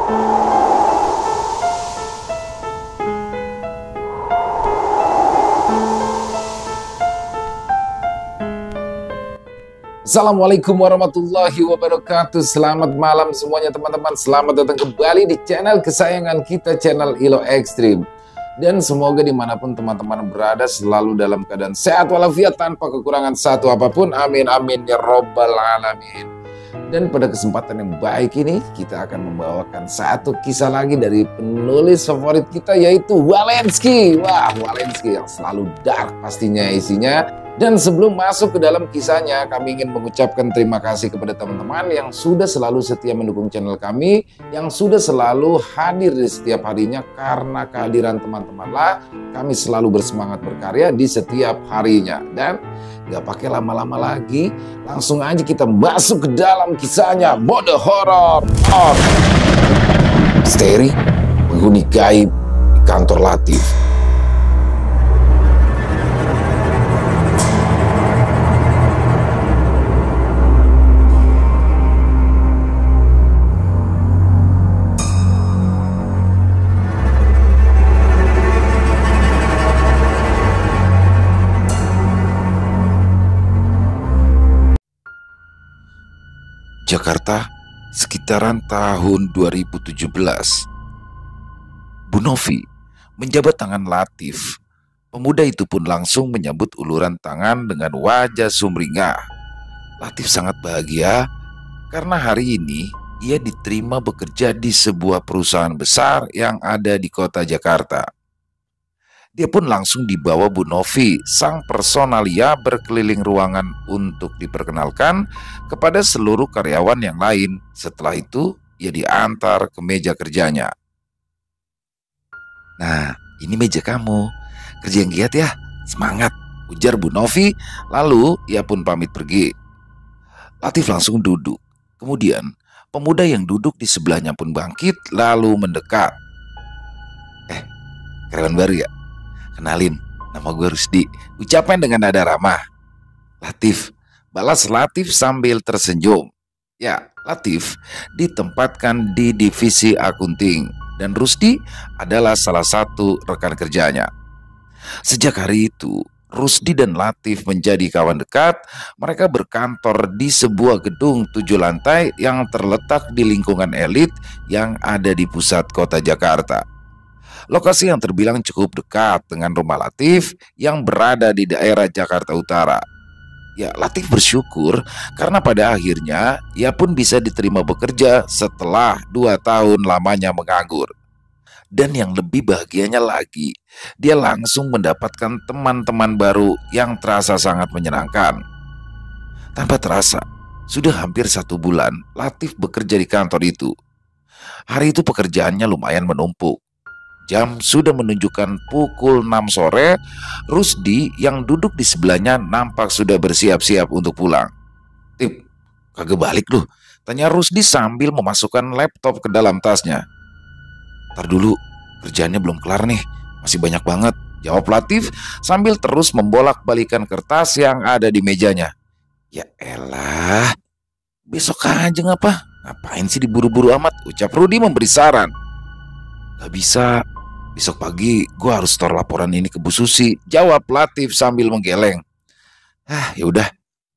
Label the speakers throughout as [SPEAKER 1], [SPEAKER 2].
[SPEAKER 1] Assalamualaikum warahmatullahi wabarakatuh. Selamat malam semuanya teman-teman. Selamat datang kembali di channel kesayangan kita, channel Ilo Ekstrim. Dan semoga dimanapun teman-teman berada selalu dalam keadaan sehat walafiat tanpa kekurangan satu apapun. Amin amin ya robbal alamin. Dan pada kesempatan yang baik ini kita akan membawakan satu kisah lagi dari penulis favorit kita, yaitu Walensky. Wah, Walensky yang selalu dark pastinya isinya. Dan sebelum masuk ke dalam kisahnya, kami ingin mengucapkan terima kasih kepada teman-teman yang sudah selalu setia mendukung channel kami, yang sudah selalu hadir di setiap harinya. Karena kehadiran teman-temanlah kami selalu bersemangat berkarya di setiap harinya. Dan gak pakai lama-lama lagi, langsung aja kita masuk ke dalam kisahnya. Mode horor. Misteri penghuni gaib di kantor Latif. Jakarta, sekitaran tahun 2017. Bu Novi menjabat tangan Latif. Pemuda itu pun langsung menyambut uluran tangan dengan wajah sumringah. Latif sangat bahagia karena hari ini ia diterima bekerja di sebuah perusahaan besar yang ada di kota Jakarta. Dia pun langsung dibawa Bu Novi, sang personalia, berkeliling ruangan untuk diperkenalkan kepada seluruh karyawan yang lain. Setelah itu, ia diantar ke meja kerjanya. "Nah, ini meja kamu. Kerja yang giat ya, semangat," ujar Bu Novi. Lalu ia pun pamit pergi. Latif langsung duduk. Kemudian, pemuda yang duduk di sebelahnya pun bangkit lalu mendekat. Karyawan baru ya? Kenalin, nama gue Rusdi," ucapnya dengan nada ramah. "Latif," balas Latif sambil tersenyum. Ya, Latif ditempatkan di divisi akunting dan Rusdi adalah salah satu rekan kerjanya. Sejak hari itu, Rusdi dan Latif menjadi kawan dekat. Mereka berkantor di sebuah gedung 7 lantai yang terletak di lingkungan elit yang ada di pusat kota Jakarta. Lokasi yang terbilang cukup dekat dengan rumah Latif yang berada di daerah Jakarta Utara. Ya, Latif bersyukur karena pada akhirnya ia pun bisa diterima bekerja setelah 2 tahun lamanya menganggur. Dan yang lebih bahagianya lagi, dia langsung mendapatkan teman-teman baru yang terasa sangat menyenangkan. Tanpa terasa, sudah hampir 1 bulan Latif bekerja di kantor itu. Hari itu pekerjaannya lumayan menumpuk. Jam sudah menunjukkan pukul 6 sore. Rusdi yang duduk di sebelahnya nampak sudah bersiap-siap untuk pulang. "Tip, kagak balik lu?" tanya Rusdi sambil memasukkan laptop ke dalam tasnya. "Ntar dulu, kerjaannya belum kelar nih, masih banyak banget," jawab Latif sambil terus membolak-balikan kertas yang ada di mejanya. "Ya elah, besok aja ngapa? Ngapain sih diburu-buru amat?" ucap Rudi memberi saran. "Gak bisa, besok pagi gue harus store laporan ini ke Bu Susi," jawab Latif sambil menggeleng. "Ya udah,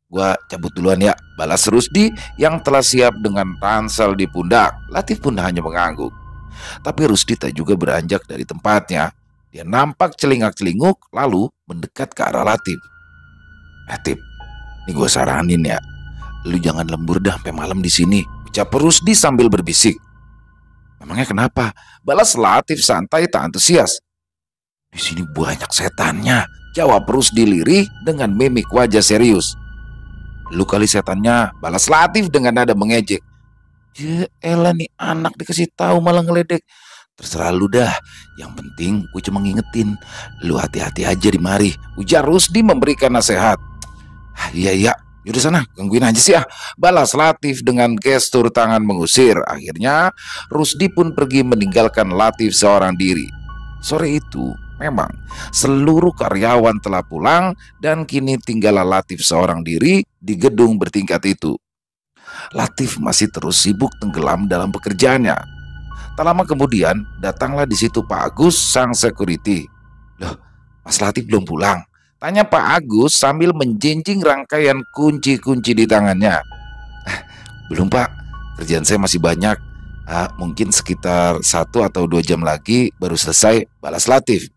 [SPEAKER 1] gue cabut duluan ya," balas Rusdi yang telah siap dengan ransel di pundak. Latif pun hanya mengangguk. Tapi Rusdi tak juga beranjak dari tempatnya. Dia nampak celingak-celinguk lalu mendekat ke arah Latif. Tip, ini gue saranin ya, lu jangan lembur dah sampai malam di sini," ucap Rusdi sambil berbisik. "Emangnya kenapa?" balas Latif santai tak antusias. "Di sini banyak setannya," jawab Rusdi lirih dengan mimik wajah serius. "Lu kali setannya," balas Latif dengan nada mengejek. "Ya elah, nih anak dikasih tahu malah ngeledek. Terserah lu dah, yang penting gue cuma ngingetin, lu hati-hati aja di mari," ujar Rusdi memberikan nasihat. Iya, yaudah sana, gangguin aja sih balas Latif dengan gestur tangan mengusir. Akhirnya Rusdi pun pergi meninggalkan Latif seorang diri. Sore itu memang seluruh karyawan telah pulang dan kini tinggallah Latif seorang diri di gedung bertingkat itu. Latif masih terus sibuk tenggelam dalam pekerjaannya. Tak lama kemudian datanglah di situ Pak Agus sang security. Loh, Mas Latif belum pulang? Tanya Pak Agus sambil menjinjing rangkaian kunci-kunci di tangannya. Belum Pak, kerjaan saya masih banyak. Mungkin sekitar 1 atau 2 jam lagi baru selesai, balas Latif.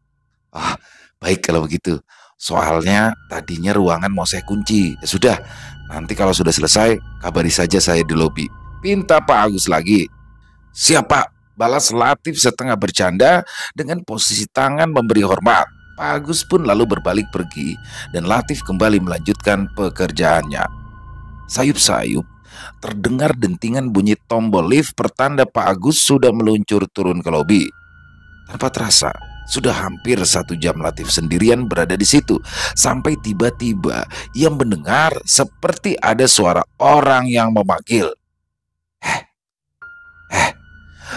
[SPEAKER 1] Baik kalau begitu. Soalnya tadinya ruangan mau saya kunci. Ya sudah, nanti kalau sudah selesai kabari saja saya di lobi. Pinta Pak Agus lagi. Siap Pak, balas Latif setengah bercanda dengan posisi tangan memberi hormat. Pak Agus pun lalu berbalik pergi dan Latif kembali melanjutkan pekerjaannya. Sayup-sayup terdengar dentingan bunyi tombol lift pertanda Pak Agus sudah meluncur turun ke lobi. Tanpa terasa, sudah hampir 1 jam Latif sendirian berada di situ, sampai tiba-tiba ia mendengar seperti ada suara orang yang memanggil.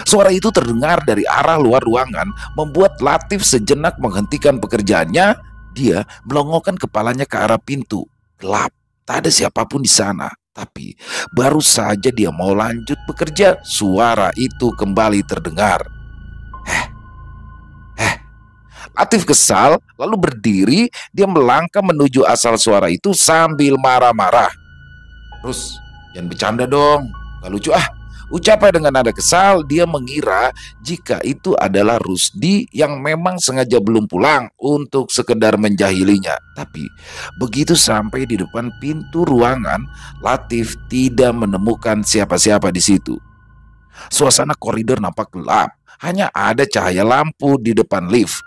[SPEAKER 1] Suara itu terdengar dari arah luar ruangan, membuat Latif sejenak menghentikan pekerjaannya. Dia melongokkan kepalanya ke arah pintu. Gelap, tak ada siapapun di sana. Tapi baru saja dia mau lanjut bekerja, suara itu kembali terdengar. Latif kesal, lalu berdiri. Dia melangkah menuju asal suara itu sambil marah-marah. Terus, jangan bercanda dong, gak lucu Ucapnya dengan nada kesal. Dia mengira jika itu adalah Rusdi yang memang sengaja belum pulang untuk sekedar menjahilinya. Tapi begitu sampai di depan pintu ruangan, Latif tidak menemukan siapa-siapa di situ. Suasana koridor nampak gelap, hanya ada cahaya lampu di depan lift.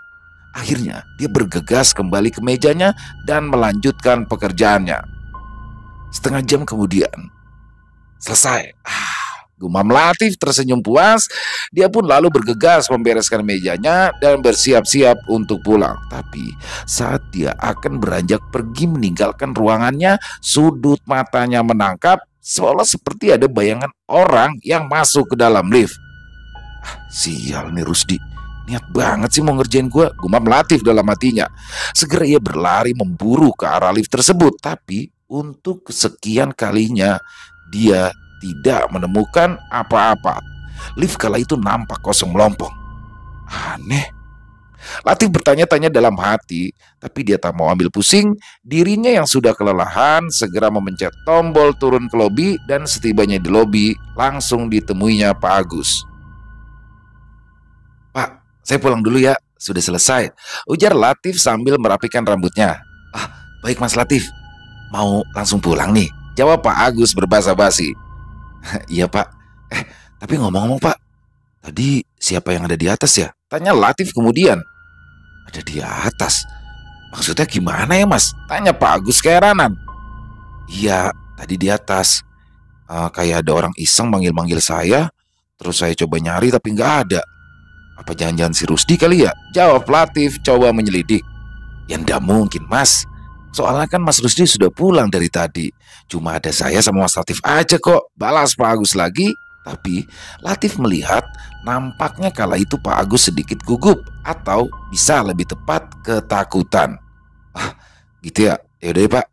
[SPEAKER 1] Akhirnya dia bergegas kembali ke mejanya dan melanjutkan pekerjaannya. Setengah jam kemudian, selesai. Gumam Latif tersenyum puas. Dia pun lalu bergegas membereskan mejanya dan bersiap-siap untuk pulang. Tapi saat dia akan beranjak pergi meninggalkan ruangannya, sudut matanya menangkap seolah seperti ada bayangan orang yang masuk ke dalam lift. Sial nih Rusdi, niat banget sih mau ngerjain gue, gumam Latif dalam hatinya. Segera ia berlari memburu ke arah lift tersebut. Tapi untuk kesekian kalinya dia tidak menemukan apa-apa. Lift kala itu nampak kosong melompong. Aneh. Latif bertanya-tanya dalam hati, tapi dia tak mau ambil pusing. Dirinya yang sudah kelelahan segera memencet tombol turun ke lobi, dan setibanya di lobi langsung ditemuinya Pak Agus. Pak, saya pulang dulu ya, sudah selesai, ujar Latif sambil merapikan rambutnya. Baik Mas Latif, mau langsung pulang nih, jawab Pak Agus berbasa-basi. Iya Pak. Tapi ngomong-ngomong Pak, tadi siapa yang ada di atas ya? Tanya Latif kemudian. Ada di atas? Maksudnya gimana ya Mas? Tanya Pak Agus keheranan. Iya, tadi di atas. Kayak ada orang iseng manggil-manggil saya. Terus saya coba nyari tapi nggak ada. Apa jangan-jangan si Rusdi kali ya? Jawab Latif coba menyelidik. Ya nggak mungkin Mas. Soalnya kan Mas Rusdi sudah pulang dari tadi. Cuma ada saya sama Mas Latif aja kok, balas Pak Agus lagi. Tapi Latif melihat nampaknya kala itu Pak Agus sedikit gugup, atau bisa lebih tepat ketakutan. Gitu ya? Yaudah ya Pak,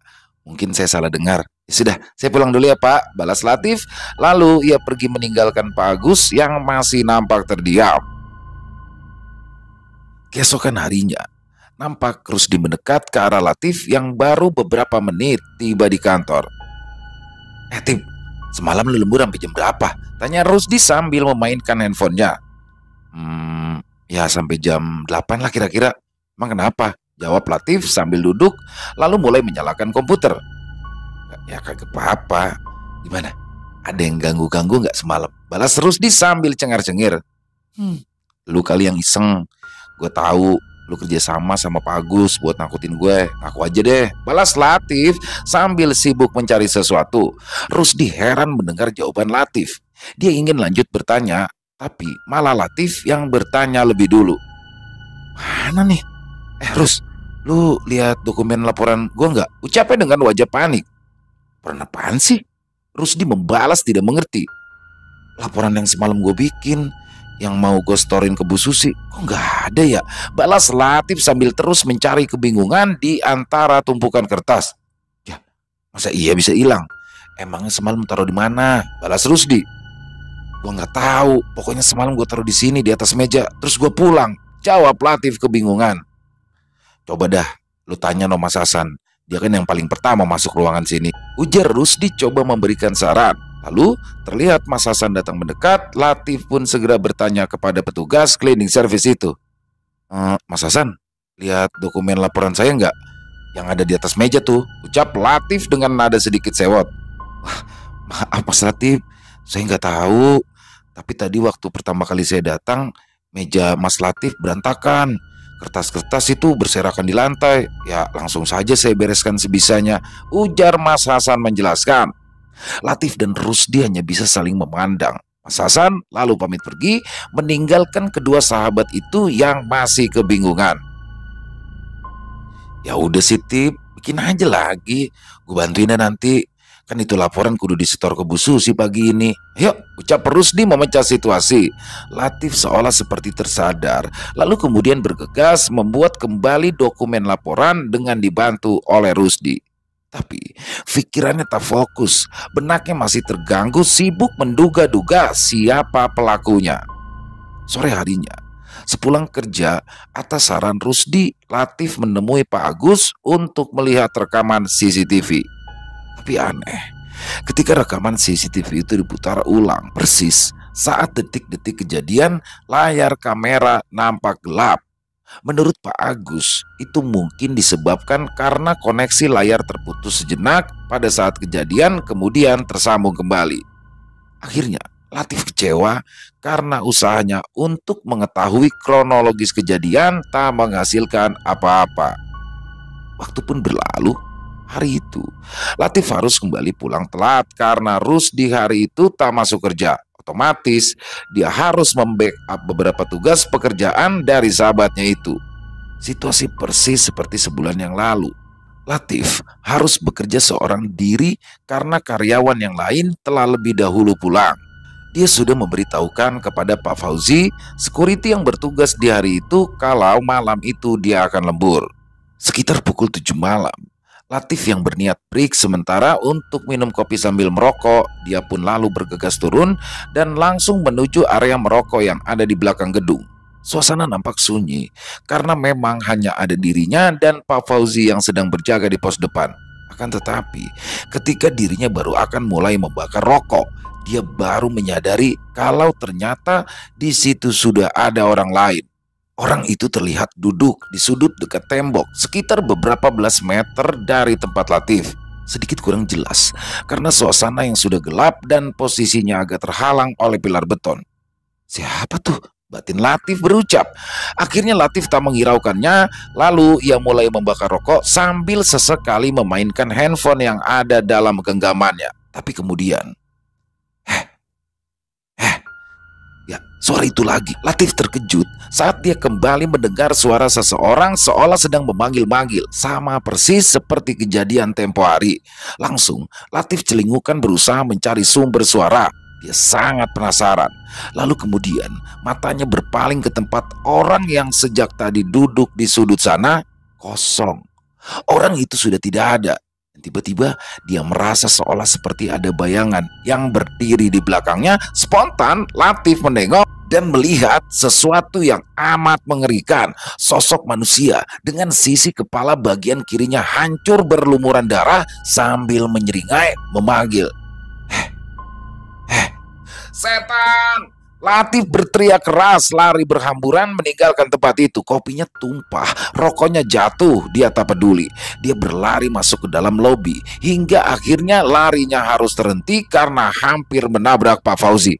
[SPEAKER 1] mungkin saya salah dengar. Ya sudah, saya pulang dulu ya Pak, balas Latif. Lalu ia pergi meninggalkan Pak Agus yang masih nampak terdiam. Keesokan harinya, nampak Rusdi mendekat ke arah Latif yang baru beberapa menit tiba di kantor. Tip, semalam lu lembur sampai jam berapa? Tanya Rusdi sambil memainkan handphonenya. Ya sampai jam 8 lah kira-kira. Emang kenapa? Jawab Latif sambil duduk lalu mulai menyalakan komputer. Ya kagak apa-apa. Gimana? Ada yang ganggu-ganggu gak semalam? Balas Rusdi sambil cengar-cengir. Lu kali yang iseng. Gue tahu lu kerja sama Pak Agus buat nakutin gue. Ngaku aja deh, balas Latif sambil sibuk mencari sesuatu. Rusdi heran mendengar jawaban Latif. Dia ingin lanjut bertanya, tapi malah Latif yang bertanya lebih dulu. Mana nih? Rus, lu lihat dokumen laporan gue nggak? Ucapnya dengan wajah panik. Laporan apaan sih? Rusdi membalas tidak mengerti. Laporan yang semalam gue bikin, yang mau gue storin ke Bu Susi, kok nggak ada ya? Balas Latif sambil terus mencari kebingungan di antara tumpukan kertas. Ya, masa iya bisa hilang? Emangnya semalam taruh di mana? Balas Rusdi. Gua nggak tahu. Pokoknya semalam gua taruh di sini di atas meja. Terus gua pulang. Jawab Latif kebingungan. Coba dah, lu tanya no Mas Hasan. Dia kan yang paling pertama masuk ruangan sini. Ujar Rusdi coba memberikan saran. Lalu terlihat Mas Hasan datang mendekat. Latif pun segera bertanya kepada petugas cleaning service itu. Mas Hasan, lihat dokumen laporan saya nggak? Yang ada di atas meja tuh, ucap Latif dengan nada sedikit sewot. Wah, maaf Mas Latif, saya nggak tahu. Tapi tadi waktu pertama kali saya datang, meja Mas Latif berantakan. Kertas-kertas itu berserakan di lantai. Ya langsung saja saya bereskan sebisanya, ujar Mas Hasan menjelaskan. Latif dan Rusdi hanya bisa saling memandang. Mas Hasan lalu pamit pergi, meninggalkan kedua sahabat itu yang masih kebingungan. Ya udah sih Tip, bikin aja lagi. Gue bantuin ya nanti. Kan itu laporan kudu disetor ke Bu Susi pagi ini. Yuk, ucap Rusdi memecah situasi. Latif seolah seperti tersadar, lalu kemudian bergegas membuat kembali dokumen laporan dengan dibantu oleh Rusdi. Tapi pikirannya tak fokus, benaknya masih terganggu sibuk menduga-duga siapa pelakunya. Sore harinya, sepulang kerja, atas saran Rusdi, Latif menemui Pak Agus untuk melihat rekaman CCTV. Tapi aneh, ketika rekaman CCTV itu diputar ulang persis saat detik-detik kejadian, layar kamera nampak gelap. Menurut Pak Agus, itu mungkin disebabkan karena koneksi layar terputus sejenak pada saat kejadian kemudian tersambung kembali. Akhirnya, Latif kecewa karena usahanya untuk mengetahui kronologis kejadian tak menghasilkan apa-apa. Waktu pun berlalu. Hari itu, Latif harus kembali pulang telat karena Rusdi hari itu tak masuk kerja. Otomatis, dia harus membackup beberapa tugas pekerjaan dari sahabatnya itu. Situasi persis seperti sebulan yang lalu. Latif harus bekerja seorang diri karena karyawan yang lain telah lebih dahulu pulang. Dia sudah memberitahukan kepada Pak Fauzi, security yang bertugas di hari itu, kalau malam itu dia akan lembur. Sekitar pukul 7 malam, Latif yang berniat break sementara untuk minum kopi sambil merokok, dia pun lalu bergegas turun dan langsung menuju area merokok yang ada di belakang gedung. Suasana nampak sunyi karena memang hanya ada dirinya dan Pak Fauzi yang sedang berjaga di pos depan. Akan tetapi, ketika dirinya baru akan mulai membakar rokok, dia baru menyadari kalau ternyata di situ sudah ada orang lain. Orang itu terlihat duduk di sudut dekat tembok sekitar beberapa belas meter dari tempat Latif. Sedikit kurang jelas karena suasana yang sudah gelap dan posisinya agak terhalang oleh pilar beton. Siapa tuh? Batin Latif berucap. Akhirnya Latif tak menghiraukannya, lalu ia mulai membakar rokok sambil sesekali memainkan handphone yang ada dalam genggamannya. Tapi kemudian, ya, suara itu lagi. Latif terkejut saat dia kembali mendengar suara seseorang seolah sedang memanggil-manggil, sama persis seperti kejadian tempo hari. Langsung, Latif celingukan berusaha mencari sumber suara. Dia sangat penasaran. Lalu kemudian, matanya berpaling ke tempat orang yang sejak tadi duduk di sudut sana, kosong. Orang itu sudah tidak ada. Tiba-tiba dia merasa seolah seperti ada bayangan yang berdiri di belakangnya. Spontan Latif menengok dan melihat sesuatu yang amat mengerikan. Sosok manusia dengan sisi kepala bagian kirinya hancur berlumuran darah sambil menyeringai memanggil, "Setan!" Latif berteriak keras, lari berhamburan meninggalkan tempat itu. Kopinya tumpah, rokoknya jatuh, dia tak peduli. Dia berlari masuk ke dalam lobi, hingga akhirnya larinya harus terhenti karena hampir menabrak Pak Fauzi.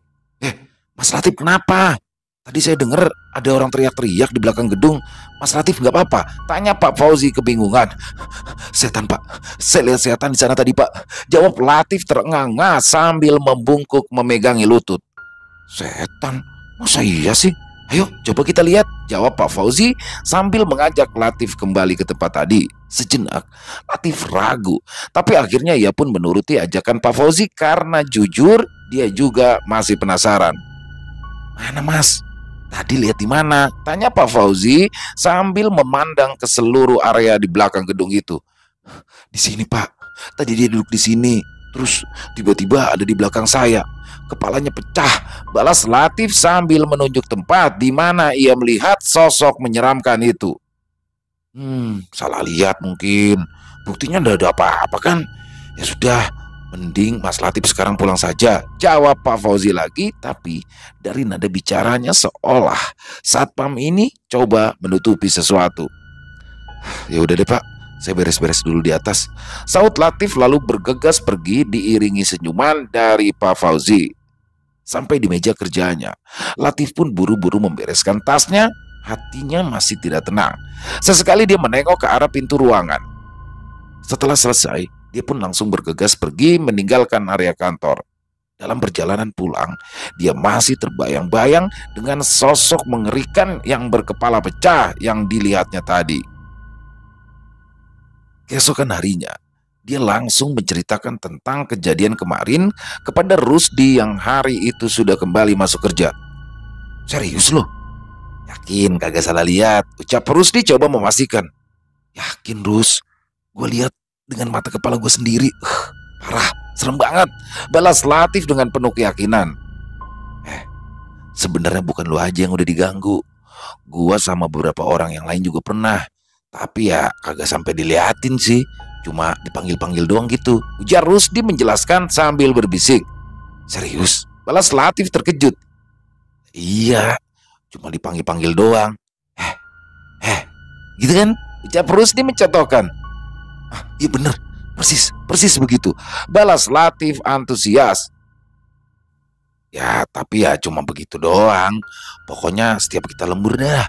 [SPEAKER 1] Mas Latif kenapa? Tadi saya dengar ada orang teriak-teriak di belakang gedung. Mas Latif nggak apa-apa? Tanya Pak Fauzi kebingungan. "Setan Pak, saya lihat setan di sana tadi Pak," jawab Latif terengah-engah sambil membungkuk memegangi lutut. "Setan? Masa iya sih? Ayo coba kita lihat," jawab Pak Fauzi sambil mengajak Latif kembali ke tempat tadi. Sejenak Latif ragu, tapi akhirnya ia pun menuruti ajakan Pak Fauzi karena jujur dia juga masih penasaran. "Mana Mas? Tadi lihat di mana?" tanya Pak Fauzi sambil memandang ke seluruh area di belakang gedung itu. "Di sini Pak, tadi dia duduk di sini," Terus tiba-tiba ada di belakang saya. Kepalanya pecah, balas Latif sambil menunjuk tempat di mana ia melihat sosok menyeramkan itu. Salah lihat mungkin. Buktinya tidak ada apa-apa kan? Ya sudah, mending Mas Latif sekarang pulang saja, jawab Pak Fauzi lagi, tapi dari nada bicaranya seolah satpam ini coba menutupi sesuatu. Ya udah deh Pak, saya beres-beres dulu di atas, saut Latif lalu bergegas pergi diiringi senyuman dari Pak Fauzi. Sampai di meja kerjanya, Latif pun buru-buru membereskan tasnya. Hatinya masih tidak tenang. Sesekali dia menengok ke arah pintu ruangan. Setelah selesai, dia pun langsung bergegas pergi meninggalkan area kantor. Dalam perjalanan pulang, dia masih terbayang-bayang dengan sosok mengerikan yang berkepala pecah yang dilihatnya tadi. Keesokan harinya, dia langsung menceritakan tentang kejadian kemarin kepada Rusdi yang hari itu sudah kembali masuk kerja. Serius loh? Yakin kagak salah lihat? Ucap Rusdi coba memastikan. Yakin Rus, gue lihat dengan mata kepala gue sendiri. Parah, serem banget, balas Latif dengan penuh keyakinan. Sebenarnya bukan lu aja yang udah diganggu. Gua sama beberapa orang yang lain juga pernah. Tapi ya kagak sampai diliatin sih. Cuma dipanggil-panggil doang gitu, ujar Rusdi menjelaskan sambil berbisik. Serius? Balas Latif terkejut. Iya, cuma dipanggil-panggil doang. Gitu kan? Ucap Rusdi mencontohkan. Iya bener, persis begitu, balas Latif antusias. Ya tapi ya cuma begitu doang. Pokoknya setiap kita lembur dah,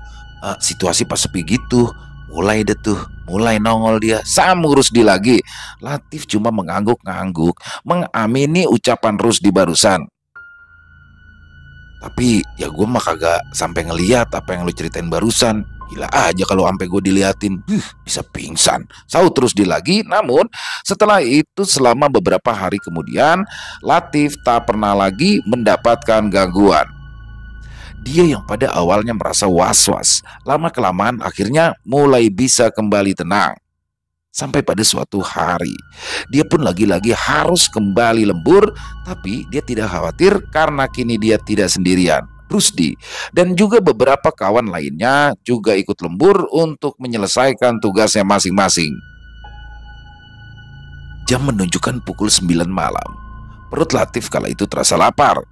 [SPEAKER 1] situasi pas sepi gitu, mulai nongol dia. Sama Rusdi lagi. Latif cuma mengangguk-ngangguk mengamini ucapan Rusdi barusan. Tapi ya gue mah kagak sampai ngeliat apa yang lu ceritain barusan. Gila aja kalau sampai gue diliatin, bisa pingsan. Saut Rusdi lagi. Namun setelah itu selama beberapa hari kemudian, Latif tak pernah lagi mendapatkan gangguan. Dia yang pada awalnya merasa was-was, lama-kelamaan akhirnya mulai bisa kembali tenang. Sampai pada suatu hari, dia pun lagi-lagi harus kembali lembur, tapi dia tidak khawatir karena kini dia tidak sendirian. Rusdi dan juga beberapa kawan lainnya juga ikut lembur untuk menyelesaikan tugasnya masing-masing. Jam menunjukkan pukul 9 malam. Perut Latif kala itu terasa lapar.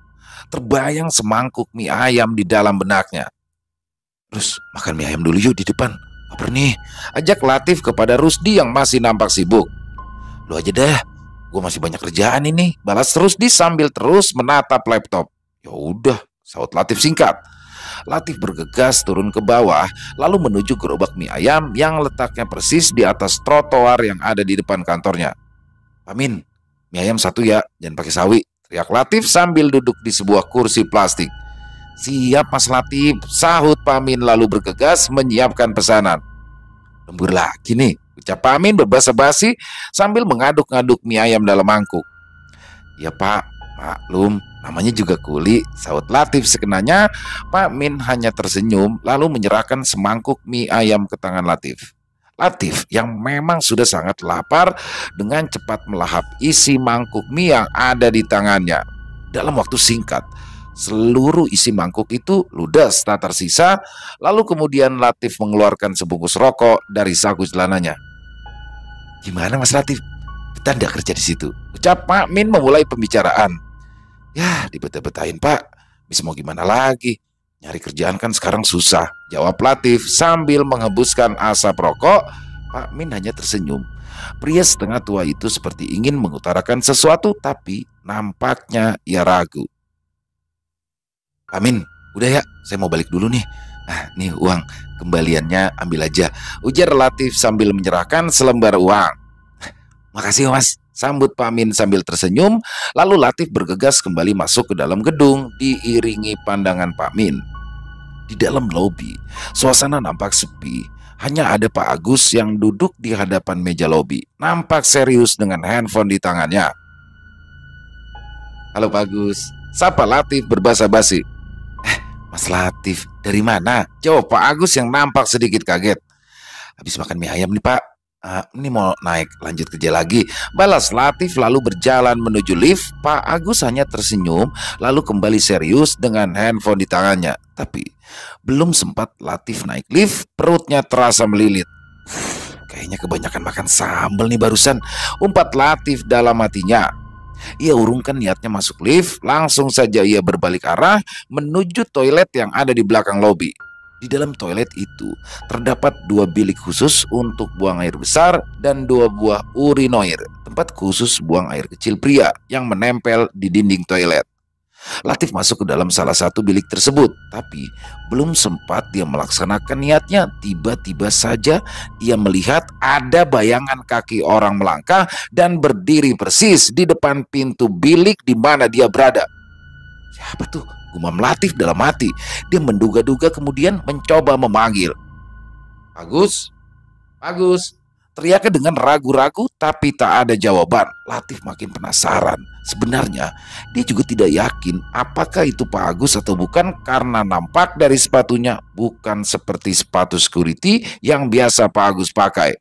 [SPEAKER 1] Terbayang semangkuk mie ayam di dalam benaknya. Terus makan mie ayam dulu yuk di depan. Lapar nih, ajak Latif kepada Rusdi yang masih nampak sibuk. Lu aja deh, gue masih banyak kerjaan ini, balas Rusdi sambil terus menatap laptop. Ya udah, saut Latif singkat. Latif bergegas turun ke bawah, lalu menuju gerobak mie ayam yang letaknya persis di atas trotoar yang ada di depan kantornya. Pamin, mie ayam satu ya, jangan pakai sawi, teriak Latif sambil duduk di sebuah kursi plastik. Siap Mas Latif, sahut Pamin lalu bergegas menyiapkan pesanan. Lembur lagi nih, ucap Pamin berbasa-basi sambil mengaduk-ngaduk mie ayam dalam mangkuk. Ya Pak, maklum, namanya juga kuli, saut Latif sekenanya. Pamin hanya tersenyum lalu menyerahkan semangkuk mie ayam ke tangan Latif. Latif yang memang sudah sangat lapar dengan cepat melahap isi mangkuk mie yang ada di tangannya. Dalam waktu singkat, seluruh isi mangkuk itu ludes tak tersisa. Lalu kemudian Latif mengeluarkan sebungkus rokok dari saku celananya. Gimana Mas Latif? Kita tidak kerja di situ, ucap Pak Min memulai pembicaraan. Ya dibetah-betahin Pak, bisa mau gimana lagi? Nyari kerjaan kan sekarang susah, jawab Latif sambil menghembuskan asap rokok. Pak Min hanya tersenyum. Pria setengah tua itu seperti ingin mengutarakan sesuatu, tapi nampaknya ia ragu. Amin, udah ya, saya mau balik dulu nih. Nah, nih uang, kembaliannya ambil aja, ujar Latif sambil menyerahkan selembar uang. Makasih Mas, sambut Pamin sambil tersenyum. Lalu Latif bergegas kembali masuk ke dalam gedung diiringi pandangan Pamin. Di dalam lobi, suasana nampak sepi. Hanya ada Pak Agus yang duduk di hadapan meja lobi, nampak serius dengan handphone di tangannya. Halo Pak Agus, sapa Latif berbasa-basi. Mas Latif, dari mana? Jawab Pak Agus yang nampak sedikit kaget. Habis makan mie ayam nih Pak, Ini mau naik lanjut kerja lagi, balas Latif lalu berjalan menuju lift. Pak Agus hanya tersenyum lalu kembali serius dengan handphone di tangannya. Tapi belum sempat Latif naik lift, perutnya terasa melilit. Kayaknya kebanyakan makan sambal nih barusan, umpat Latif dalam hatinya. Ia urungkan niatnya masuk lift, langsung saja ia berbalik arah menuju toilet yang ada di belakang lobi. Di dalam toilet itu terdapat 2 bilik khusus untuk buang air besar dan 2 buah urinoir, tempat khusus buang air kecil pria yang menempel di dinding toilet. Latif masuk ke dalam salah satu bilik tersebut, tapi belum sempat dia melaksanakan niatnya, tiba-tiba saja ia melihat ada bayangan kaki orang melangkah dan berdiri persis di depan pintu bilik di mana dia berada. Siapa tuh? Gumam Latif dalam hati. Dia menduga-duga kemudian mencoba memanggil. Agus, Agus. Teriaknya dengan ragu-ragu tapi tak ada jawaban. Latif makin penasaran. Sebenarnya dia juga tidak yakin apakah itu Pak Agus atau bukan, karena nampak dari sepatunya bukan seperti sepatu security yang biasa Pak Agus pakai.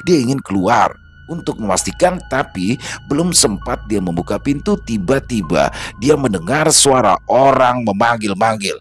[SPEAKER 1] Dia ingin keluar untuk memastikan, tapi belum sempat dia membuka pintu, tiba-tiba dia mendengar suara orang memanggil-manggil.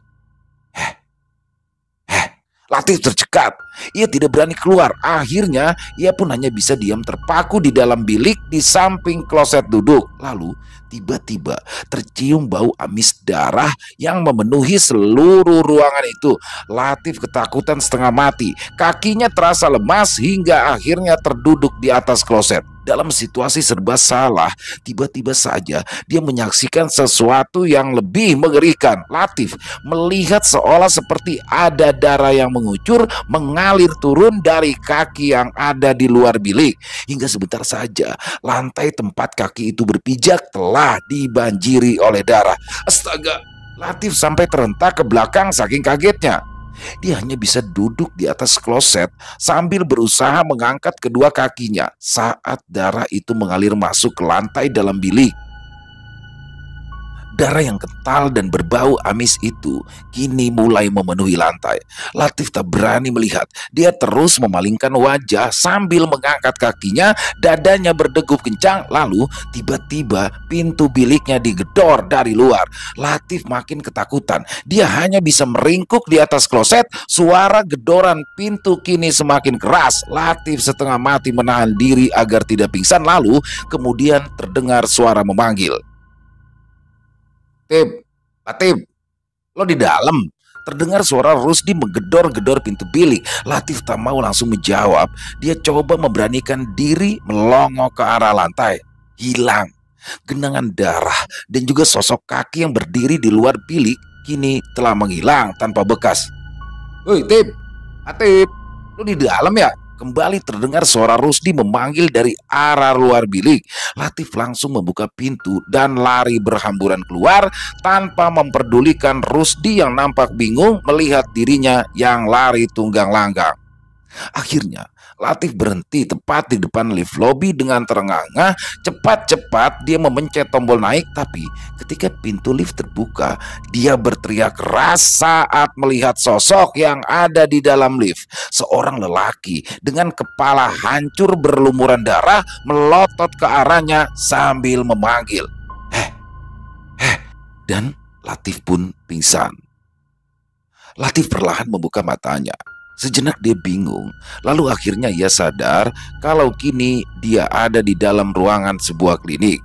[SPEAKER 1] Latif tercekat. Ia tidak berani keluar. Akhirnya ia pun hanya bisa diam terpaku di dalam bilik di samping kloset duduk. Lalu tiba-tiba tercium bau amis darah yang memenuhi seluruh ruangan itu. Latif ketakutan setengah mati. Kakinya terasa lemas hingga akhirnya terduduk di atas kloset. Dalam situasi serba salah, tiba-tiba saja dia menyaksikan sesuatu yang lebih mengerikan. Latif melihat seolah seperti ada darah yang mengucur mengalir turun dari kaki yang ada di luar bilik. Hingga sebentar saja lantai tempat kaki itu berpijak telah dibanjiri oleh darah. Astaga, Latif sampai terentak ke belakang saking kagetnya. Dia hanya bisa duduk di atas kloset sambil berusaha mengangkat kedua kakinya saat darah itu mengalir masuk ke lantai dalam bilik. Darah yang kental dan berbau amis itu kini mulai memenuhi lantai. Latif tak berani melihat. Dia terus memalingkan wajah sambil mengangkat kakinya, dadanya berdegup kencang. Lalu tiba-tiba pintu biliknya digedor dari luar. Latif makin ketakutan. Dia hanya bisa meringkuk di atas kloset. Suara gedoran pintu kini semakin keras. Latif setengah mati menahan diri agar tidak pingsan. Lalu kemudian terdengar suara memanggil. Tip, Latif, lo di dalam? Terdengar suara Rusdi menggedor-gedor pintu bilik. Latif tak mau langsung menjawab. Dia coba memberanikan diri melongok ke arah lantai. Hilang. Genangan darah dan juga sosok kaki yang berdiri di luar bilik kini telah menghilang tanpa bekas. Woi Tip, Latif, lo di dalam ya? Kembali terdengar suara Rusdi memanggil dari arah luar bilik. Latif langsung membuka pintu dan lari berhamburan keluar tanpa memperdulikan Rusdi yang nampak bingung melihat dirinya yang lari tunggang langgang. Akhirnya Latif berhenti tepat di depan lift lobby dengan terengah-engah. Cepat-cepat dia memencet tombol naik, tapi ketika pintu lift terbuka, dia berteriak keras saat melihat sosok yang ada di dalam lift. Seorang lelaki dengan kepala hancur berlumuran darah melotot ke arahnya sambil memanggil. Dan Latif pun pingsan. Latif perlahan membuka matanya. Sejenak dia bingung, lalu akhirnya ia sadar kalau kini dia ada di dalam ruangan sebuah klinik.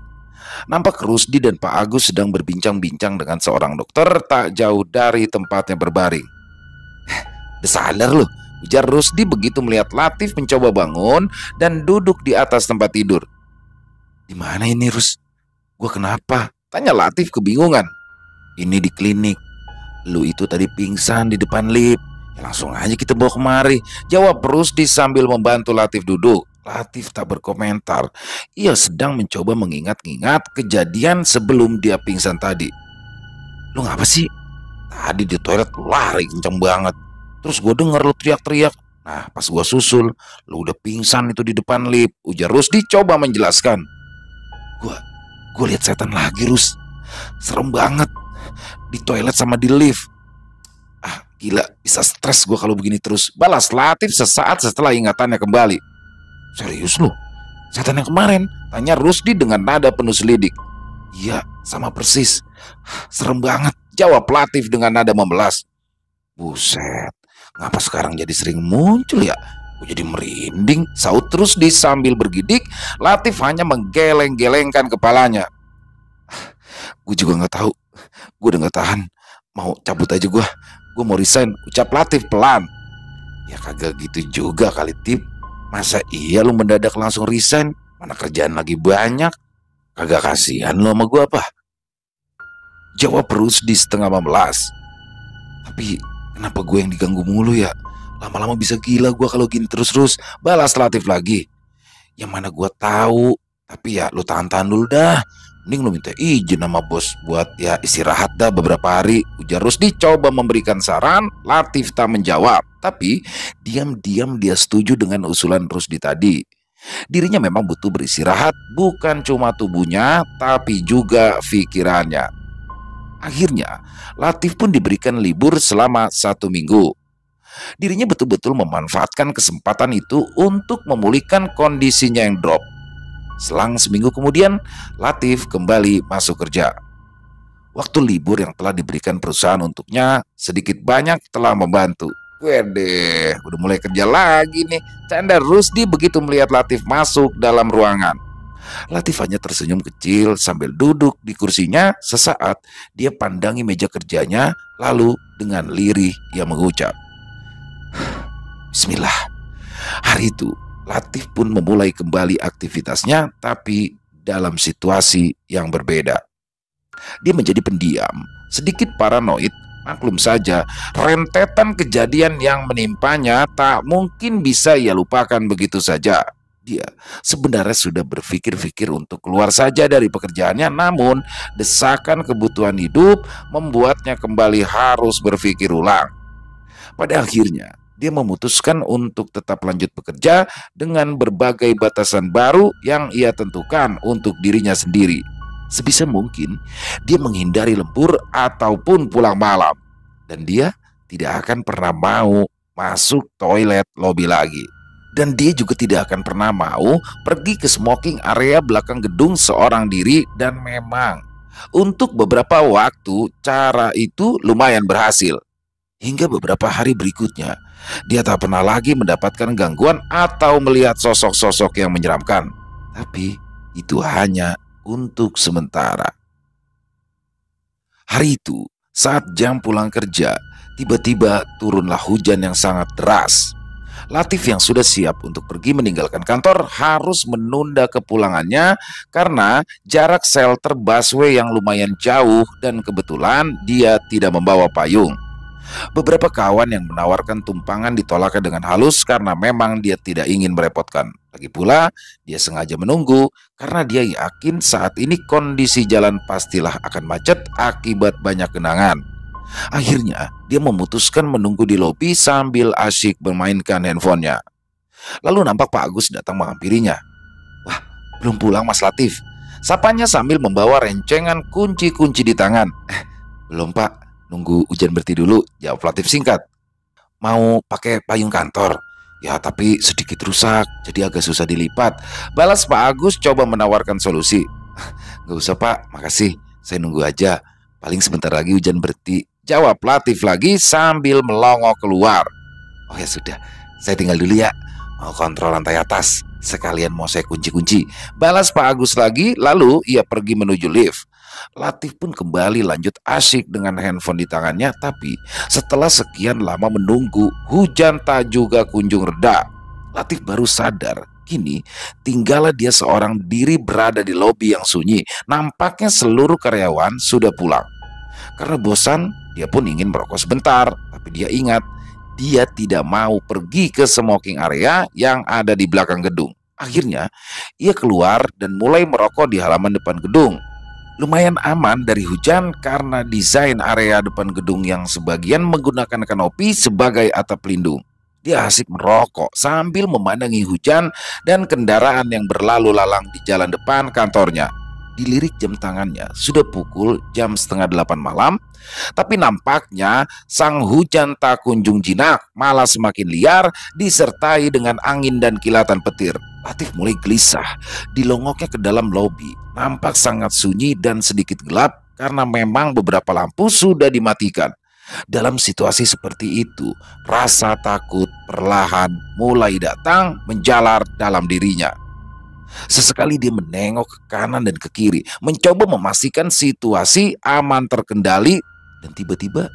[SPEAKER 1] Nampak Rusdi dan Pak Agus sedang berbincang-bincang dengan seorang dokter tak jauh dari tempatnya berbaring. Udah sadar loh, ujar Rusdi begitu melihat Latif mencoba bangun dan duduk di atas tempat tidur. Di mana ini, Rus? Gua kenapa? Tanya Latif kebingungan. Ini di klinik. Lu itu tadi pingsan di depan lift. Langsung aja kita bawa kemari, jawab Rusdi sambil membantu Latif duduk. Latif tak berkomentar. Ia sedang mencoba mengingat-ingat kejadian sebelum dia pingsan tadi. Lu ngapa sih? Tadi di toilet lari kenceng banget. Terus gue denger lu teriak-teriak. Nah pas gue susul, lu udah pingsan itu di depan lift, ujar Rusdi coba menjelaskan. Gue lihat setan lagi, Rus. Serem banget. Di toilet sama di lift. Gila, bisa stres gue kalau begini terus, balas Latif sesaat setelah ingatannya kembali. Serius lu? Setan yang kemarin? Tanya Rusdi dengan nada penuh selidik. Iya, sama persis. Serem banget, jawab Latif dengan nada membelas. Buset, ngapa sekarang jadi sering muncul ya? Gue jadi merinding, saut Rusdi sambil bergidik. Latif hanya menggeleng-gelengkan kepalanya. Gue juga nggak tahu, gue udah nggak tahan. Mau cabut aja gue mau resign, ucap Latif pelan. Ya kagak gitu juga kali Tip. Masa iya lu mendadak langsung resign? Mana kerjaan lagi banyak. Kagak kasihan lu sama gue apa? Jawab Rusdi setengah memelas. Tapi kenapa gue yang diganggu mulu ya? Lama-lama bisa gila gue kalau gini terus-terus, balas Latif lagi. Yang mana gue tahu. Tapi ya lu tahan-tahan dulu dah. Mending lu minta izin sama bos buat ya istirahat dah beberapa hari. Ujar Rusdi coba memberikan saran. Latif tak menjawab. Tapi diam-diam dia setuju dengan usulan Rusdi tadi. Dirinya memang butuh beristirahat, bukan cuma tubuhnya tapi juga pikirannya. Akhirnya Latif pun diberikan libur selama 1 minggu. Dirinya betul-betul memanfaatkan kesempatan itu untuk memulihkan kondisinya yang drop. Selang seminggu kemudian, Latif kembali masuk kerja. Waktu libur yang telah diberikan perusahaan untuknya sedikit banyak telah membantu. Wede, udah mulai kerja lagi nih, canda Rusdi begitu melihat Latif masuk dalam ruangan. Latif hanya tersenyum kecil sambil duduk di kursinya. Sesaat dia pandangi meja kerjanya, lalu dengan lirih ia mengucap, Bismillah. Hari itu Latif pun memulai kembali aktivitasnya, tapi dalam situasi yang berbeda. Dia menjadi pendiam, sedikit paranoid. Maklum saja, rentetan kejadian yang menimpanya tak mungkin bisa ia lupakan begitu saja. Dia sebenarnya sudah berpikir-pikir untuk keluar saja dari pekerjaannya, namun desakan kebutuhan hidup membuatnya kembali harus berpikir ulang. Pada akhirnya, dia memutuskan untuk tetap lanjut bekerja dengan berbagai batasan baru yang ia tentukan untuk dirinya sendiri. Sebisa mungkin, dia menghindari lembur ataupun pulang malam. Dan dia tidak akan pernah mau masuk toilet lobi lagi. Dan dia juga tidak akan pernah mau pergi ke smoking area belakang gedung seorang diri. Dan memang, untuk beberapa waktu, cara itu lumayan berhasil. Hingga beberapa hari berikutnya, dia tak pernah lagi mendapatkan gangguan atau melihat sosok-sosok yang menyeramkan. Tapi itu hanya untuk sementara. Hari itu, saat jam pulang kerja, tiba-tiba turunlah hujan yang sangat deras. Latif yang sudah siap untuk pergi meninggalkan kantor harus menunda kepulangannya karena jarak shelter busway yang lumayan jauh dan kebetulan dia tidak membawa payung. Beberapa kawan yang menawarkan tumpangan ditolaknya dengan halus karena memang dia tidak ingin merepotkan. Lagi pula, dia sengaja menunggu karena dia yakin saat ini kondisi jalan pastilah akan macet akibat banyak genangan. Akhirnya, dia memutuskan menunggu di lobi sambil asyik bermainkan handphonenya. Lalu nampak Pak Agus datang menghampirinya. Wah, belum pulang Mas Latif, sapanya sambil membawa rencengan kunci-kunci di tangan. Belum Pak, nunggu hujan berhenti dulu, jawab Latif singkat. Mau pakai payung kantor? Ya tapi sedikit rusak, jadi agak susah dilipat, balas Pak Agus coba menawarkan solusi. Gak usah Pak, makasih, saya nunggu aja. Paling sebentar lagi hujan berhenti, jawab Latif lagi sambil melongo keluar. Oh ya sudah, saya tinggal dulu ya, mau kontrol lantai atas, sekalian mau saya kunci-kunci, balas Pak Agus lagi. Lalu ia pergi menuju lift. Latif pun kembali lanjut asyik dengan handphone di tangannya. Tapi setelah sekian lama menunggu, hujan tak juga kunjung reda. Latif baru sadar kini tinggallah dia seorang diri berada di lobi yang sunyi. Nampaknya seluruh karyawan sudah pulang. Karena bosan, dia pun ingin merokok sebentar. Tapi dia ingat, dia tidak mau pergi ke smoking area yang ada di belakang gedung. Akhirnya ia keluar dan mulai merokok di halaman depan gedung. Lumayan aman dari hujan karena desain area depan gedung yang sebagian menggunakan kanopi sebagai atap pelindung. Dia asik merokok sambil memandangi hujan dan kendaraan yang berlalu lalang di jalan depan kantornya. Dilirik jam tangannya, sudah pukul jam setengah 8 malam. Tapi nampaknya sang hujan tak kunjung jinak, malah semakin liar disertai dengan angin dan kilatan petir. Latif mulai gelisah. Dilongoknya ke dalam lobi. Nampak sangat sunyi dan sedikit gelap karena memang beberapa lampu sudah dimatikan. Dalam situasi seperti itu, rasa takut perlahan mulai datang menjalar dalam dirinya. Sesekali dia menengok ke kanan dan ke kiri, mencoba memastikan situasi aman terkendali, dan tiba-tiba,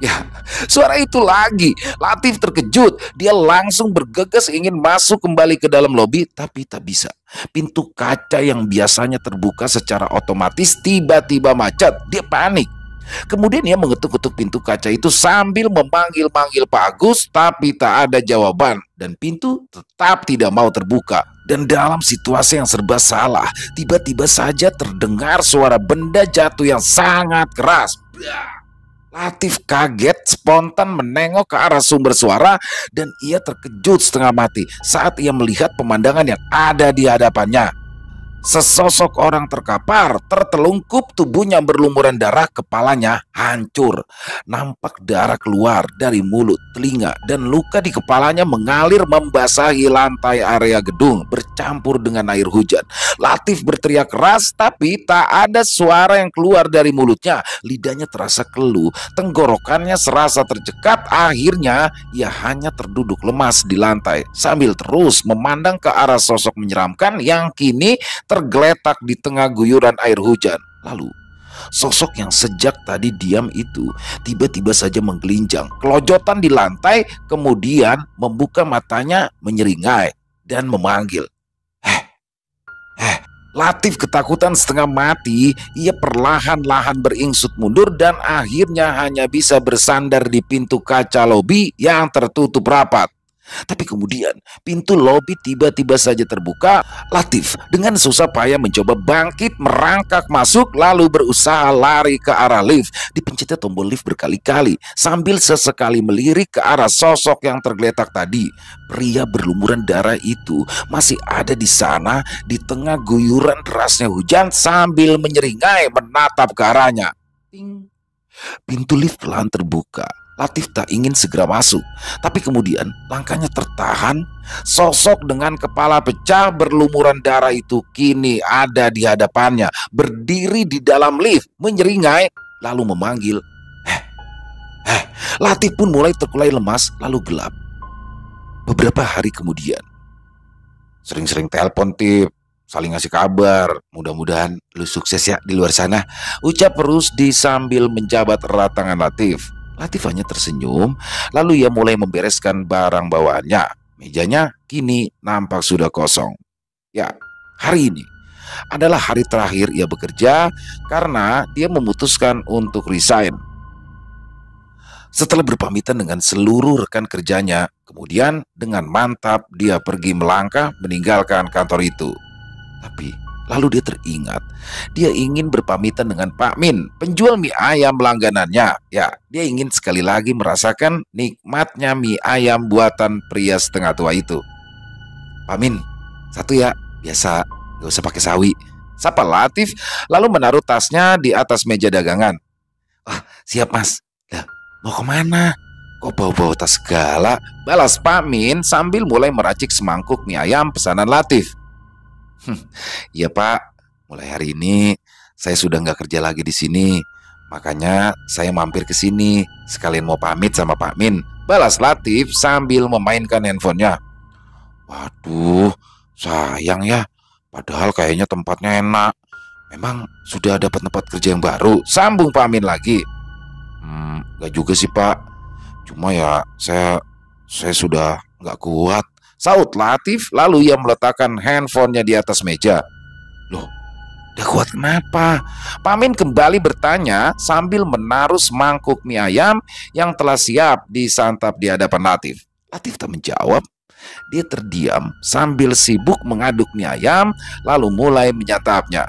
[SPEAKER 1] ya, suara itu lagi. Latif terkejut. Dia langsung bergegas ingin masuk kembali ke dalam lobi, tapi tak bisa. Pintu kaca yang biasanya terbuka secara otomatis tiba-tiba macet. Dia panik. Kemudian ia mengetuk-ketuk pintu kaca itu sambil memanggil-manggil Pak Agus, tapi tak ada jawaban. Dan pintu tetap tidak mau terbuka. Dan dalam situasi yang serba salah, tiba-tiba saja terdengar suara benda jatuh yang sangat keras. Latif kaget, spontan menengok ke arah sumber suara, dan ia terkejut setengah mati saat ia melihat pemandangan yang ada di hadapannya. Sesosok orang terkapar, tertelungkup, tubuhnya berlumuran darah, kepalanya hancur. Nampak darah keluar dari mulut, telinga, dan luka di kepalanya mengalir membasahi lantai area gedung bercampur dengan air hujan. Latif berteriak keras, tapi tak ada suara yang keluar dari mulutnya. Lidahnya terasa keluh, tenggorokannya serasa tercekat. Akhirnya ia hanya terduduk lemas di lantai sambil terus memandang ke arah sosok menyeramkan yang kini tergeletak di tengah guyuran air hujan. Lalu sosok yang sejak tadi diam itu tiba-tiba saja menggelinjang, kelojotan di lantai, kemudian membuka matanya menyeringai dan memanggil. Latif ketakutan setengah mati. Ia perlahan-lahan beringsut mundur dan akhirnya hanya bisa bersandar di pintu kaca lobi yang tertutup rapat. Tapi kemudian pintu lobi tiba-tiba saja terbuka. Latif dengan susah payah mencoba bangkit, merangkak masuk, lalu berusaha lari ke arah lift. Dipencetnya tombol lift berkali-kali sambil sesekali melirik ke arah sosok yang tergeletak tadi. Pria berlumuran darah itu masih ada di sana di tengah guyuran derasnya hujan sambil menyeringai menatap ke arahnya. Ting. Pintu lift perlahan terbuka. Latif tak ingin segera masuk, tapi kemudian langkahnya tertahan. Sosok dengan kepala pecah berlumuran darah itu kini ada di hadapannya, berdiri di dalam lift, menyeringai lalu memanggil. Latif pun mulai terkulai lemas lalu gelap. Beberapa hari kemudian, sering-sering telepon Tip, saling ngasih kabar. Mudah-mudahan lu sukses ya di luar sana, ucap Rusdi sambil menjabat erat tangan Latif. Latif hanya tersenyum, lalu ia mulai membereskan barang bawaannya. Mejanya kini nampak sudah kosong. Ya, hari ini adalah hari terakhir ia bekerja karena dia memutuskan untuk resign. Setelah berpamitan dengan seluruh rekan kerjanya, kemudian dengan mantap dia pergi melangkah meninggalkan kantor itu. Tapi lalu dia teringat, dia ingin berpamitan dengan Pak Min, penjual mie ayam langganannya. Ya, dia ingin sekali lagi merasakan nikmatnya mie ayam buatan pria setengah tua itu. Pak Min, satu ya, biasa, gak usah pakai sawi, sapa Latif, lalu menaruh tasnya di atas meja dagangan. Wah, siap mas. Lah, mau kemana? Kok bawa-bawa tas segala? Balas Pak Min sambil mulai meracik semangkuk mie ayam pesanan Latif. Iya Pak, mulai hari ini saya sudah nggak kerja lagi di sini. Makanya saya mampir ke sini sekalian mau pamit sama Pak Min, balas Latif sambil memainkan handphonenya. Waduh, sayang ya. Padahal kayaknya tempatnya enak. Memang sudah dapat tempat kerja yang baru, sambung Pak Min lagi. Nggak juga sih Pak. Cuma ya saya sudah nggak kuat, saut Latif, lalu ia meletakkan handphonenya di atas meja. Loh, udah kuat kenapa? Pak Min kembali bertanya sambil menaruh semangkuk mie ayam yang telah siap disantap di hadapan Latif. Latif tak menjawab. Dia terdiam sambil sibuk mengaduk mie ayam, lalu mulai menyantapnya.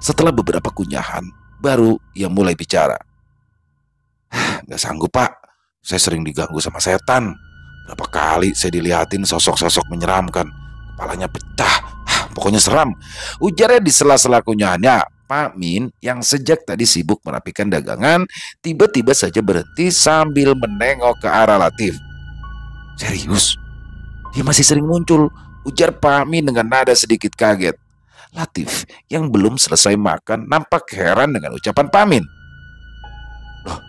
[SPEAKER 1] Setelah beberapa kunyahan, baru ia mulai bicara. Gak sanggup Pak, saya sering diganggu sama setan. Berapa kali saya dilihatin sosok-sosok menyeramkan. Kepalanya pecah, pokoknya seram, ujarnya di sela-sela kunyahannya. Pak Min yang sejak tadi sibuk merapikan dagangan tiba-tiba saja berhenti sambil menengok ke arah Latif. Serius? Dia masih sering muncul, ujar Pak Min dengan nada sedikit kaget. Latif yang belum selesai makan nampak heran dengan ucapan Pak Min. Loh,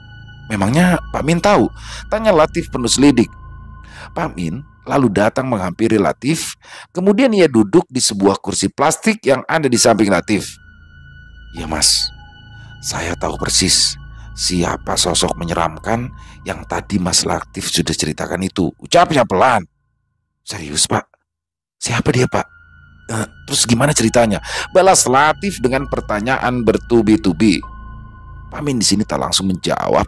[SPEAKER 1] memangnya Pak Min tahu? Tanya Latif penuh selidik. Pak Min lalu datang menghampiri Latif, kemudian ia duduk di sebuah kursi plastik yang ada di samping Latif. Ya mas, saya tahu persis siapa sosok menyeramkan yang tadi Mas Latif sudah ceritakan itu, ucapnya pelan. Serius pak? Siapa dia pak? Terus gimana ceritanya? Balas Latif dengan pertanyaan bertubi-tubi. Pak Min di sini tak langsung menjawab.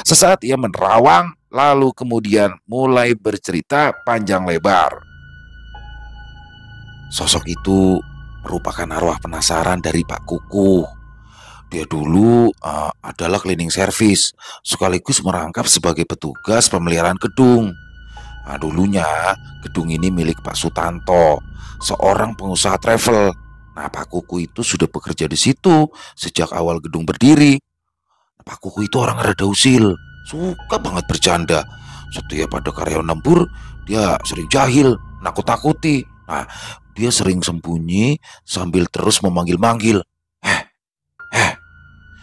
[SPEAKER 1] Sesaat ia menerawang, lalu kemudian mulai bercerita panjang lebar. Sosok itu merupakan arwah penasaran dari Pak Kuku. Dia dulu adalah cleaning service, sekaligus merangkap sebagai petugas pemeliharaan gedung. Nah, dulunya gedung ini milik Pak Sutanto, seorang pengusaha travel. Nah, Pak Kuku itu sudah bekerja di situ sejak awal gedung berdiri. Pak Kuku itu orang rada usil, suka banget bercanda. Setiap ada karyawan lembur, dia sering jahil, nakut-nakuti. Nah, dia sering sembunyi sambil terus memanggil-manggil.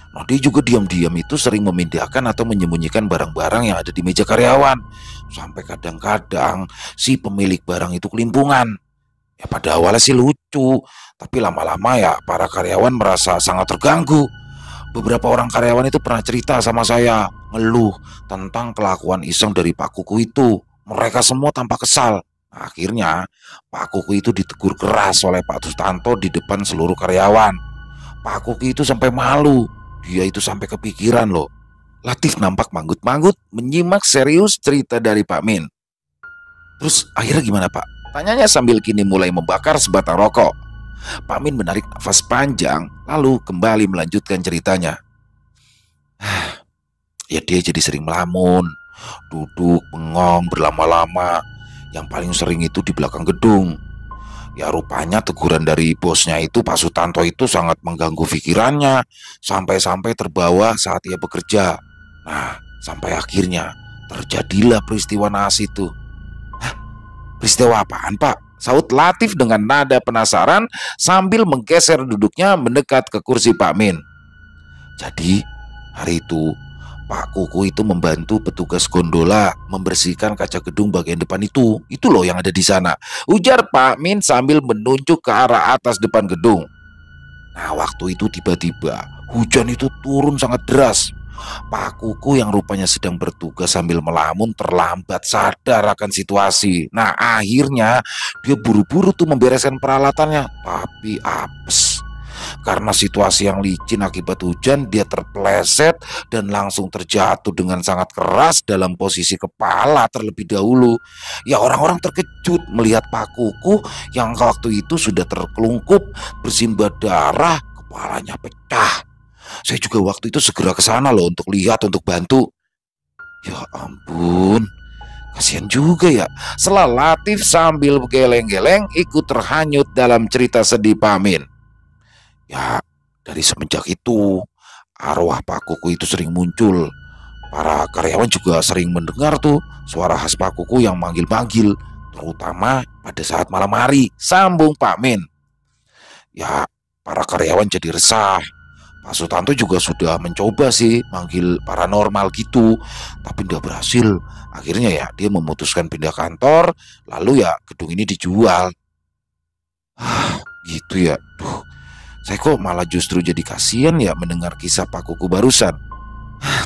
[SPEAKER 1] Nah, dia juga diam-diam itu sering memindahkan atau menyembunyikan barang-barang yang ada di meja karyawan. Sampai kadang-kadang si pemilik barang itu kelimpungan. Ya pada awalnya sih lucu, tapi lama-lama ya para karyawan merasa sangat terganggu. Beberapa orang karyawan itu pernah cerita sama saya, ngeluh tentang kelakuan iseng dari Pak Kuku itu. Mereka semua tampak kesal. Akhirnya Pak Kuku itu ditegur keras oleh Pak Sutanto di depan seluruh karyawan. Pak Kuku itu sampai malu. Dia itu sampai kepikiran loh. Latif nampak manggut-manggut menyimak serius cerita dari Pak Min. Terus akhirnya gimana pak? Tanyanya sambil kini mulai membakar sebatang rokok. Pak Min menarik nafas panjang lalu kembali melanjutkan ceritanya. Ya dia jadi sering melamun, duduk bengong berlama-lama. Yang paling sering itu di belakang gedung. Ya rupanya teguran dari bosnya itu Pak Sutanto itu sangat mengganggu pikirannya, sampai-sampai terbawa saat ia bekerja. Nah, sampai akhirnya terjadilah peristiwa naas itu. Hah? Peristiwa apaan pak? Saut Latif dengan nada penasaran sambil menggeser duduknya mendekat ke kursi Pak Min. Jadi hari itu Pak Kuku itu membantu petugas gondola membersihkan kaca gedung bagian depan itu. Itu loh yang ada di sana, ujar Pak Min sambil menunjuk ke arah atas depan gedung. Nah waktu itu tiba-tiba hujan itu turun sangat deras. Pak Kuku yang rupanya sedang bertugas sambil melamun terlambat sadar akan situasi. Nah akhirnya dia buru-buru tuh membereskan peralatannya, tapi apes. Karena situasi yang licin akibat hujan, dia terpeleset dan langsung terjatuh dengan sangat keras dalam posisi kepala terlebih dahulu. Ya orang-orang terkejut melihat Pak Kuku yang waktu itu sudah terkelungkup bersimbah darah, kepalanya pecah. Saya juga waktu itu segera ke sana loh untuk lihat, untuk bantu. Ya ampun, kasihan juga ya. Sela Latif sambil geleng-geleng ikut terhanyut dalam cerita sedih Pak Min. Ya, dari semenjak itu, arwah Pak Kuku itu sering muncul. Para karyawan juga sering mendengar tuh suara khas Pak Kuku yang manggil-manggil, terutama pada saat malam hari, sambung Pak Min. Ya, para karyawan jadi resah. Pak Sutanto juga sudah mencoba sih manggil paranormal gitu, tapi tidak berhasil. Akhirnya ya dia memutuskan pindah kantor, lalu ya gedung ini dijual. Gitu ya. Duh. Saya kok malah justru jadi kasihan ya mendengar kisah Pak Kuku barusan.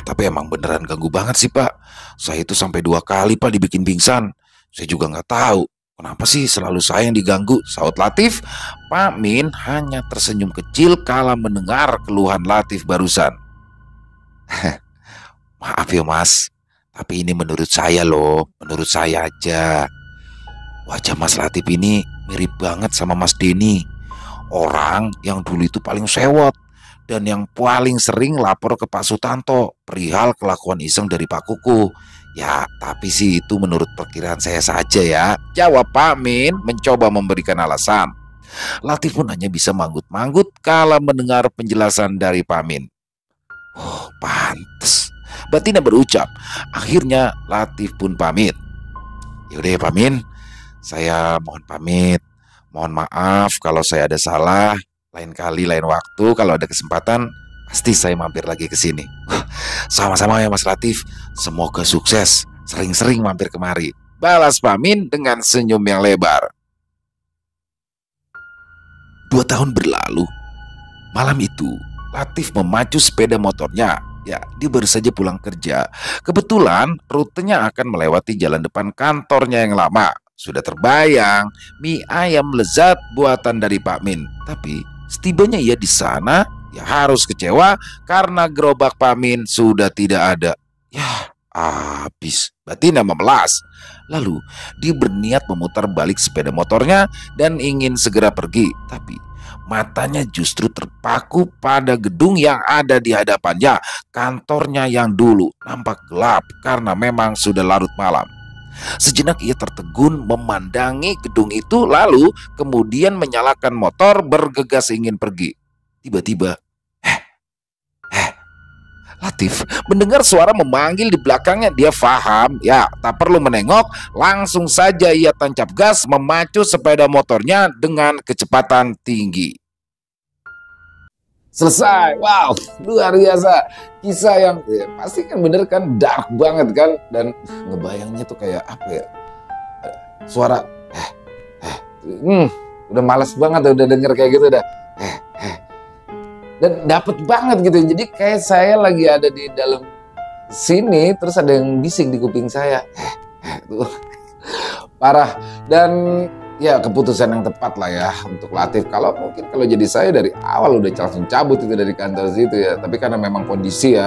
[SPEAKER 1] Tapi emang beneran ganggu banget sih pak. Saya itu sampai 2 kali pak dibikin pingsan. Saya juga nggak tahu kenapa sih selalu saya yang diganggu, saut Latif. Pak Min hanya tersenyum kecil kala mendengar keluhan Latif barusan. Maaf ya mas, tapi ini menurut saya loh, menurut saya aja. Wajah Mas Latif ini mirip banget sama Mas Denny. Orang yang dulu itu paling sewot dan yang paling sering lapor ke Pak Sutanto perihal kelakuan iseng dari Pak Kuku. Ya, tapi sih itu menurut perkiraan saya saja ya, jawab Pak Min mencoba memberikan alasan. Latif pun hanya bisa manggut-manggut kala mendengar penjelasan dari Pak Min. Oh, pantes. Batinah berucap. Akhirnya Latif pun pamit. Yaudah ya Pak Min, saya mohon pamit. Mohon maaf kalau saya ada salah. Lain kali, lain waktu, kalau ada kesempatan, pasti saya mampir lagi ke sini. Sama-sama ya Mas Latif. Semoga sukses. Sering-sering mampir kemari. Balas Pak Min dengan senyum yang lebar. 2 tahun berlalu. Malam itu, Latif memacu sepeda motornya. Ya, dia baru saja pulang kerja. Kebetulan rutenya akan melewati jalan depan kantornya yang lama. Sudah terbayang mie ayam lezat buatan dari Pak Min. Tapi setibanya ia di sana, ya harus kecewa karena gerobak Pak Min sudah tidak ada. Ya, habis. Batinah memelas. Lalu dia berniat memutar balik sepeda motornya dan ingin segera pergi. Tapi matanya justru terpaku pada gedung yang ada di hadapannya. Kantornya yang dulu nampak gelap karena memang sudah larut malam. Sejenak ia tertegun memandangi gedung itu, lalu kemudian menyalakan motor bergegas ingin pergi. Tiba-tiba, Latif mendengar suara memanggil di belakangnya. Dia faham, ya tak perlu menengok, langsung saja ia tancap gas memacu sepeda motornya dengan kecepatan tinggi. Selesai. Wow, luar biasa. Kisah yang pasti kan bener kan, dark banget kan. Dan ngebayangnya tuh kayak apa ya, suara udah malas banget udah denger kayak gitu dah. Dan dapet banget gitu. Jadi kayak saya lagi ada di dalam sini, terus ada yang bising di kuping saya. Tuh. Parah. Dan ya keputusan yang tepat lah ya untuk Latif. Kalau jadi saya dari awal udah langsung cabut itu dari kantor situ ya. Tapi karena memang kondisi,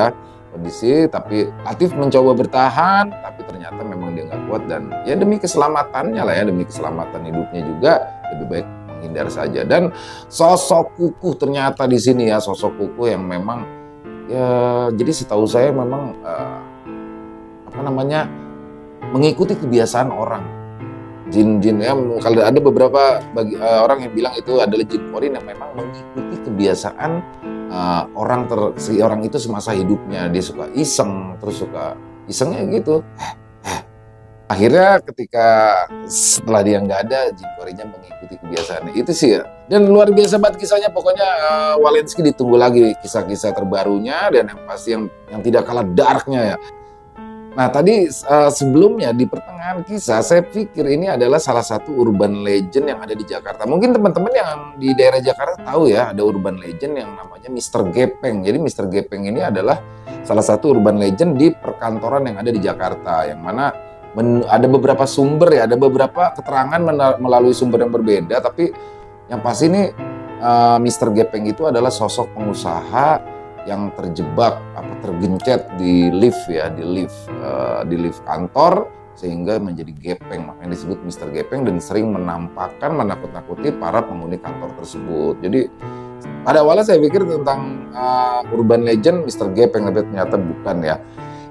[SPEAKER 1] tapi Latif mencoba bertahan, tapi ternyata memang dia nggak kuat. Dan ya demi keselamatannya lah ya, demi keselamatan hidupnya juga, lebih baik menghindar saja. Dan sosok Kukuh ternyata di sini ya, sosok Kukuh yang memang ya, jadi setahu saya memang mengikuti kebiasaan orang. Jin-jin ya, kalau ada beberapa orang yang bilang itu adalah jin korin yang memang mengikuti kebiasaan orang itu semasa hidupnya. Dia suka iseng, terus suka isengnya gitu. Akhirnya ketika setelah dia nggak ada, jin korinnya mengikuti kebiasaannya. Itu sih ya. Dan luar biasa banget kisahnya. Pokoknya Walensky ditunggu lagi kisah-kisah terbarunya, dan yang pasti yang tidak kalah darknya ya. Nah tadi sebelumnya di pertengahan kisah saya pikir ini adalah salah satu urban legend yang ada di Jakarta. Mungkin teman-teman yang di daerah Jakarta tahu ya, ada urban legend yang namanya Mr. Gepeng. Jadi Mr. Gepeng ini adalah salah satu urban legend di perkantoran yang ada di Jakarta, yang mana ada beberapa sumber ya, ada beberapa keterangan melalui sumber yang berbeda. Tapi yang pasti ini Mr. Gepeng itu adalah sosok pengusaha yang tergencet di lift ya, di lift kantor, sehingga menjadi gepeng, makanya disebut Mr. Gepeng, dan sering menakut-nakuti para penghuni kantor tersebut. Jadi pada awalnya saya pikir tentang urban legend Mr. Gepeng, tapi ternyata bukan ya.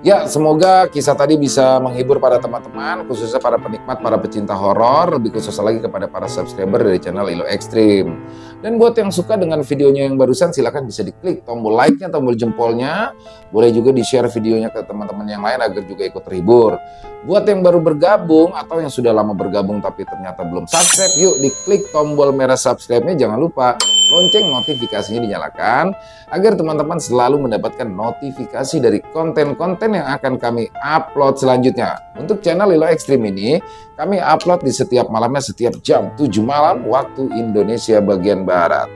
[SPEAKER 1] Ya, semoga kisah tadi bisa menghibur para teman-teman, khususnya para penikmat, para pecinta horor, lebih khusus lagi kepada para subscriber dari channel Ilo Extreme. Dan buat yang suka dengan videonya yang barusan, silahkan bisa diklik tombol like-nya, tombol jempolnya. Boleh juga di-share videonya ke teman-teman yang lain agar juga ikut terhibur. Buat yang baru bergabung atau yang sudah lama bergabung tapi ternyata belum subscribe, yuk diklik tombol merah subscribe-nya. Jangan lupa lonceng notifikasinya dinyalakan agar teman-teman selalu mendapatkan notifikasi dari konten-konten yang akan kami upload selanjutnya. Untuk channel Ilo Extreme ini, kami upload di setiap malamnya, setiap jam 7 malam waktu Indonesia bagian Barat.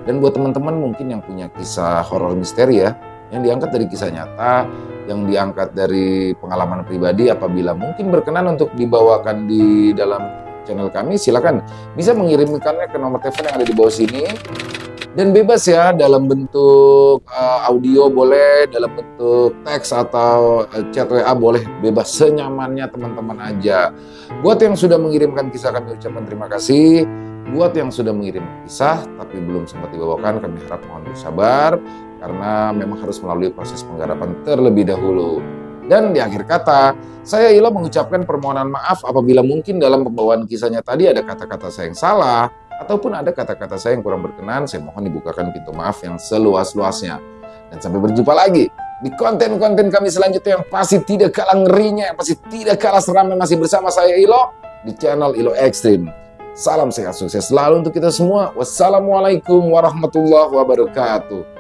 [SPEAKER 1] Dan buat teman-teman mungkin yang punya kisah horor misteri ya, yang diangkat dari kisah nyata, yang diangkat dari pengalaman pribadi, apabila mungkin berkenan untuk dibawakan di dalam channel kami, silakan bisa mengirimkannya ke nomor telepon yang ada di bawah sini. Dan bebas ya, dalam bentuk audio boleh, dalam bentuk teks atau chat WA boleh, bebas senyamannya teman-teman aja. Buat yang sudah mengirimkan kisah, kami ucapkan terima kasih. Buat yang sudah mengirim kisah tapi belum sempat dibawakan, kami harap mohon bersabar karena memang harus melalui proses penggarapan terlebih dahulu. Dan di akhir kata, saya Ilo mengucapkan permohonan maaf apabila mungkin dalam pembawaan kisahnya tadi ada kata-kata saya yang salah ataupun ada kata-kata saya yang kurang berkenan, saya mohon dibukakan pintu maaf yang seluas-luasnya. Dan sampai berjumpa lagi di konten-konten kami selanjutnya yang pasti tidak kalah ngerinya, yang pasti tidak kalah seramnya, masih bersama saya Ilo di channel Ilo Extreme. Salam sehat sukses selalu untuk kita semua. Wassalamualaikum warahmatullahi wabarakatuh.